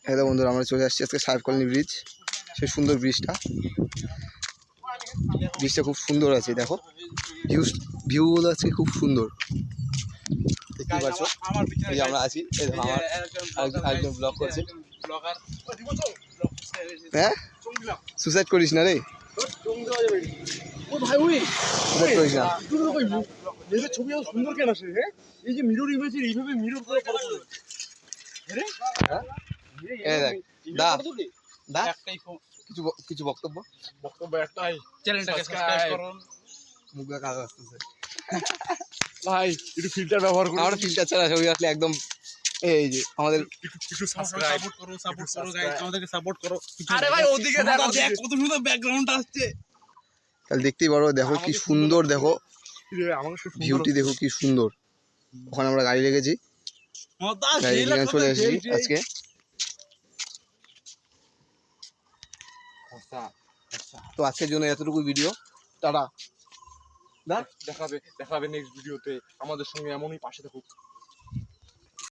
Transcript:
Hello বন্ধুরা, আমরা চলে আসছি আজকে সাহেব কলোনি ব্রিজ। সেই সুন্দর ব্রিজটা খুব সুন্দর আছে। দেখো ভিউগুলো আজকে খুব সুন্দর দেখতে পাচ্ছ। এই যে আমরা আছি, এই দেখো আমার আরেকজন ব্লগ করছে। হ্যাঁ, সুসাইড করিস না রে, সুসাইড করিস না। ছবি সুন্দর কেন আসে? হ্যাঁ, এই যে মিরর ইমেজের এইভাবে মিরর করে ফটো তোলে। কিছু বক্তব্য একটাই, চ্যানেলটাকে সাবস্ক্রাইব করুন। মুখে কাজ আসতেছে ভাই, একটু ফিল্টার ব্যবহার করুন। আমরা ফিল্টার ছাড়া ছবি আসলে একদম এই যে আমাদের একটু সাবস্ক্রাইব করো গাইস, আমাদেরকে সাপোর্ট করো। আরে ভাই ওদিকে দেখ কত সুন্দর ব্যাকগ্রাউন্ড আসছে। তাহলে দেখতেই পারো। দেখো কি সুন্দর, দেখো ভিউটি দেখো কি সুন্দর। ওখানে আমরা গাড়ি লেগেছি, গাড়ি নিয়ে চলে এসেছি আজকে। তো আজকের জন্য এতটুকু ভিডিও, টাটা। দেখাবে নেক্সট ভিডিওতে। আমাদের সঙ্গে এমনই পাশে থাকুক।